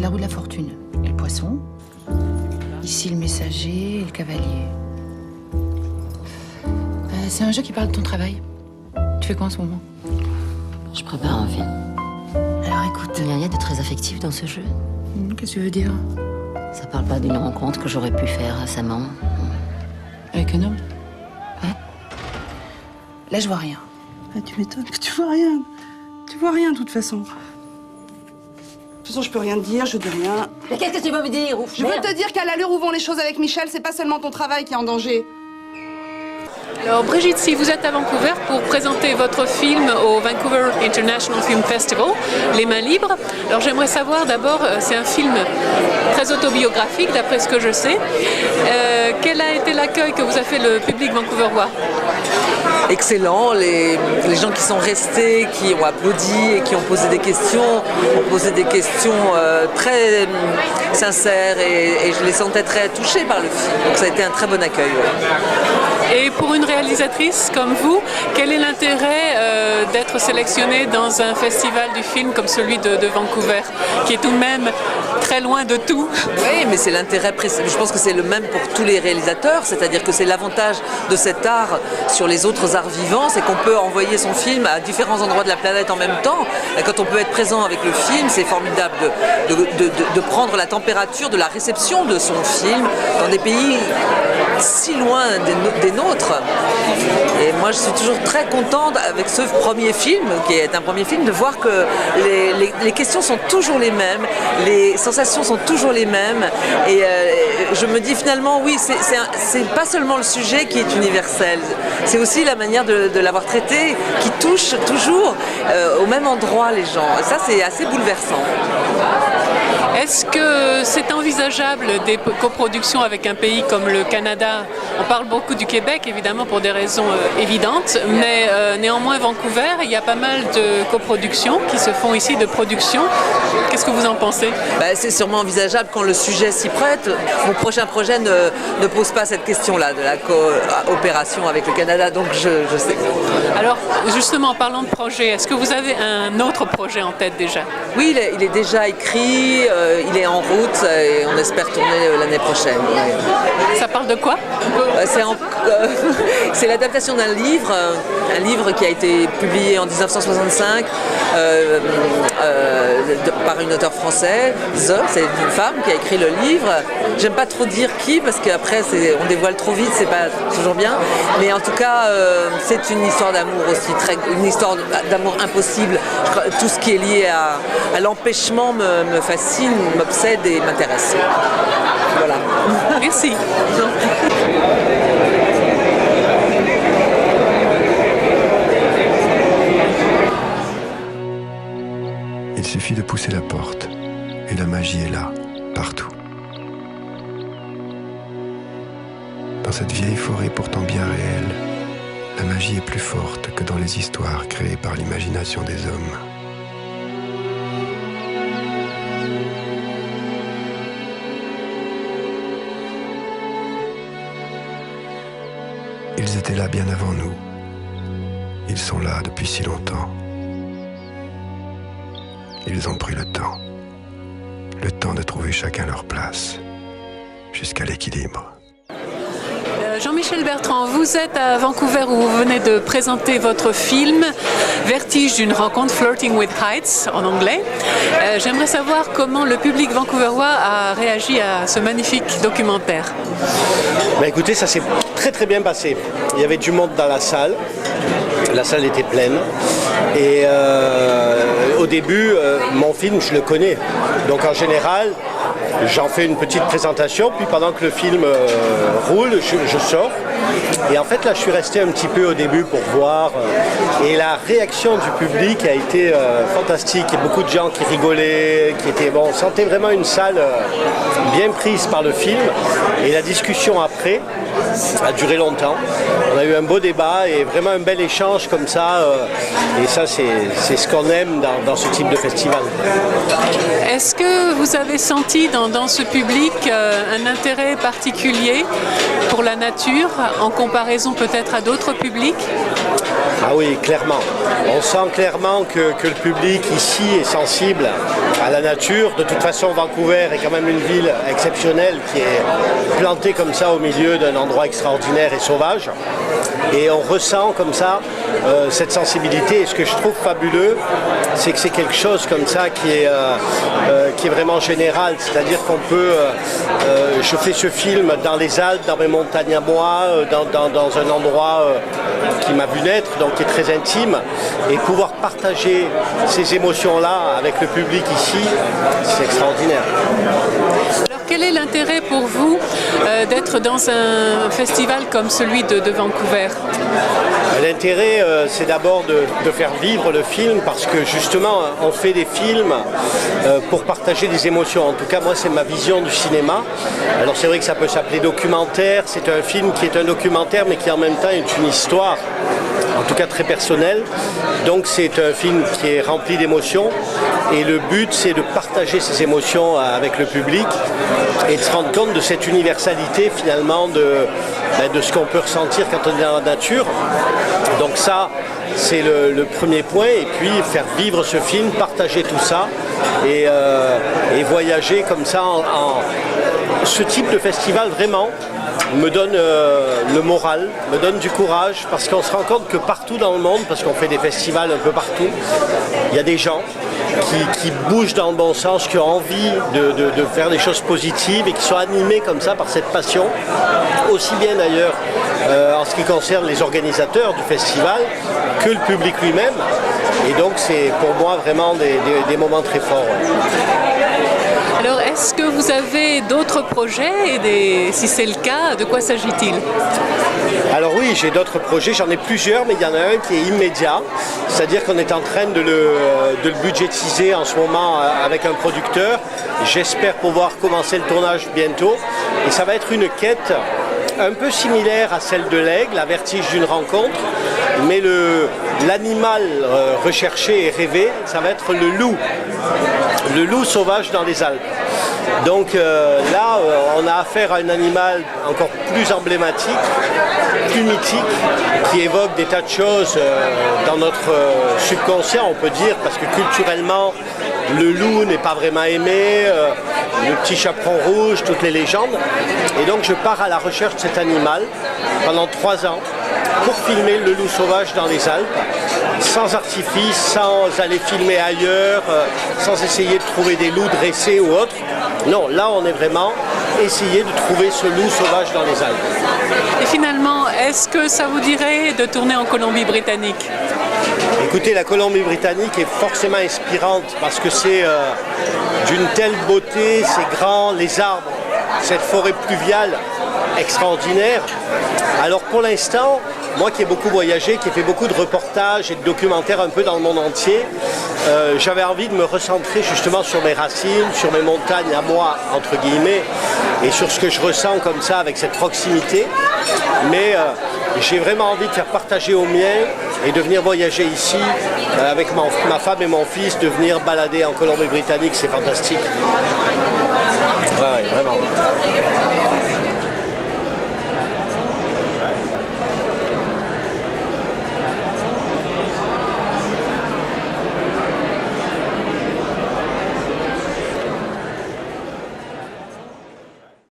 c'est la roue de la fortune. Il y a le poisson, ici le messager et le cavalier. C'est un jeu qui parle de ton travail. Tu fais quoi en ce moment? Je prépare un film. Alors écoute. Il n'y a rien de très affectif dans ce jeu. Qu'est-ce que tu veux dire? Ça parle pas d'une rencontre que j'aurais pu faire récemment. Avec un homme? Ouais. Là, je vois rien. Ah, tu m'étonnes que tu vois rien. Tu vois rien, de toute façon. De toute façon, je peux rien te dire, je dis rien. Mais qu'est-ce que tu veux me dire? Je veux te dire qu'à l'allure où vont les choses avec Michel, c'est pas seulement ton travail qui est en danger. Alors Brigitte, si vous êtes à Vancouver pour présenter votre film au Vancouver International Film Festival, Les Mains Libres, alors j'aimerais savoir d'abord, c'est un film très autobiographique d'après ce que je sais. Quel a été l'accueil que vous a fait le public vancouverois? Excellent, les gens qui sont restés, qui ont applaudi et qui ont posé des questions, très sincères et je les sentais très touchés par le film. Donc ça a été un très bon accueil. Ouais. Et pour une réalisatrice comme vous, quel est l'intérêt d'être sélectionnée dans un festival du film comme celui de Vancouver, qui est tout de même très loin de tout? Oui, mais c'est l'intérêt, je pense que c'est le même pour tous les réalisateurs, c'est-à-dire que c'est l'avantage de cet art sur les autres arts vivants, c'est qu'on peut envoyer son film à différents endroits de la planète en même temps. Et quand on peut être présent avec le film, c'est formidable de prendre la température de la réception de son film dans des pays si loin des nôtres. Et moi, je suis toujours très contente avec ce premier film, qui est un premier film, de voir que les questions sont toujours les mêmes, les sensations sont toujours les mêmes. Et je me dis finalement, oui, c'est pas seulement le sujet qui est universel, c'est aussi la manière de l'avoir traité qui touche toujours au même endroit les gens. Et ça, c'est assez bouleversant. Est-ce que c'est envisageable des coproductions avec un pays comme le Canada? On parle beaucoup du Québec, évidemment, pour des raisons évidentes, mais néanmoins, Vancouver, il y a pas mal de coproductions qui se font ici, de production. Qu'est-ce que vous en pensez? C'est sûrement envisageable quand le sujet s'y prête. Mon prochain projet ne pose pas cette question-là, de la coopération avec le Canada, donc je sais. Alors, justement, en parlant de projet, est-ce que vous avez un autre projet en tête déjà? Oui, il est déjà écrit, il est en route et on espère tourner l'année prochaine. Ouais. Ça parle de quoi? C'est l'adaptation d'un livre qui a été publié en 1965 par une auteure française. C'est une femme qui a écrit le livre. J'aime pas trop dire qui parce qu'après on dévoile trop vite, c'est pas toujours bien. Mais en tout cas, c'est une histoire d'amour aussi, une histoire d'amour impossible. Tout ce qui est lié à l'empêchement me fascine, m'obsède et m'intéresse. Voilà. Merci. Il suffit de pousser la porte et la magie est là, partout. Dans cette vieille forêt pourtant bien réelle, la magie est plus forte que dans les histoires créées par l'imagination des hommes. Ils étaient là bien avant nous. Ils sont là depuis si longtemps. Ils ont pris le temps de trouver chacun leur place, jusqu'à l'équilibre. Jean-Michel Bertrand, vous êtes à Vancouver où vous venez de présenter votre film Vertige d'une rencontre, Flirting with Heights en anglais. J'aimerais savoir comment le public vancouverois a réagi à ce magnifique documentaire. Écoutez, ça s'est très très bien passé. Il y avait du monde dans la salle était pleine et au début, mon film, je le connais. Donc en général, j'en fais une petite présentation, puis pendant que le film roule, je sors. Et en fait, là, je suis resté un petit peu au début pour voir. Et la réaction du public a été fantastique. Il y a beaucoup de gens qui rigolaient, on sentait vraiment une salle bien prise par le film. Et la discussion après a duré longtemps. On a eu un beau débat et vraiment un bel échange comme ça. Et ça, c'est ce qu'on aime dans ce type de festival. Est-ce que vous avez senti dans ce public un intérêt particulier pour la nature en comparaison peut-être à d'autres publics? Ah oui, clairement. On sent clairement que le public ici est sensible à la nature. De toute façon, Vancouver est quand même une ville exceptionnelle qui est plantée comme ça au milieu d'un endroit extraordinaire et sauvage. Et on ressent comme ça cette sensibilité. Et ce que je trouve fabuleux, c'est que c'est quelque chose comme ça qui est vraiment général. C'est-à-dire qu'on peut... je fais ce film dans les Alpes, dans mes montagnes à moi, dans un endroit qui m'a vu naître, donc qui est très intime. Et pouvoir partager ces émotions-là avec le public ici, c'est extraordinaire. Alors quel est l'intérêt pour vous d'être dans un festival comme celui de Vancouver? L'intérêt, c'est d'abord de faire vivre le film parce que justement, on fait des films pour partager des émotions. En tout cas, moi, c'est ma vision du cinéma. Alors c'est vrai que ça peut s'appeler documentaire. C'est un film qui est un documentaire, mais qui en même temps est une histoire, en tout cas très personnelle. Donc c'est un film qui est rempli d'émotions. Et le but, c'est de partager ces émotions avec le public et de se rendre compte de cette universalité finalement de ce qu'on peut ressentir quand on est dans la nature. Donc ça, c'est le premier point. Et puis faire vivre ce film, partager tout ça et voyager comme ça ce type de festival vraiment me donne le moral, me donne du courage parce qu'on se rend compte que partout dans le monde, parce qu'on fait des festivals un peu partout, il y a des gens qui bougent dans le bon sens, qui ont envie de faire des choses positives et qui sont animés comme ça par cette passion, aussi bien d'ailleurs en ce qui concerne les organisateurs du festival que le public lui-même. Et donc c'est pour moi vraiment des moments très forts. Alors, est-ce que vous avez d'autres projets et si c'est le cas, de quoi s'agit-il? Alors oui, j'ai d'autres projets, j'en ai plusieurs, mais il y en a un qui est immédiat, c'est-à-dire qu'on est en train de le budgétiser en ce moment avec un producteur. J'espère pouvoir commencer le tournage bientôt, et ça va être une quête un peu similaire à celle de l'aigle, la vertige d'une rencontre, mais l'animal recherché et rêvé, ça va être le loup sauvage dans les Alpes. Donc là, on a affaire à un animal encore plus emblématique, plus mythique, qui évoque des tas de choses dans notre subconscient, on peut dire, parce que culturellement, le loup n'est pas vraiment aimé, le petit chaperon rouge, toutes les légendes. Et donc je pars à la recherche de cet animal pendant 3 ans pour filmer le loup sauvage dans les Alpes, sans artifice, sans aller filmer ailleurs, sans essayer de trouver des loups dressés ou autres. Non, là on est vraiment essayer de trouver ce loup sauvage dans les Alpes. Et finalement, est-ce que ça vous dirait de tourner en Colombie-Britannique? Écoutez, la Colombie-Britannique est forcément inspirante parce que c'est d'une telle beauté, c'est grand, les arbres, cette forêt pluviale extraordinaire. Alors pour l'instant, moi qui ai beaucoup voyagé, qui ai fait beaucoup de reportages et de documentaires un peu dans le monde entier, j'avais envie de me recentrer justement sur mes racines, sur mes montagnes à moi, entre guillemets, et sur ce que je ressens comme ça avec cette proximité. Mais j'ai vraiment envie de faire partager aux miens et de venir voyager ici avec ma femme et mon fils, de venir balader en Colombie-Britannique, c'est fantastique. Ouais, vraiment.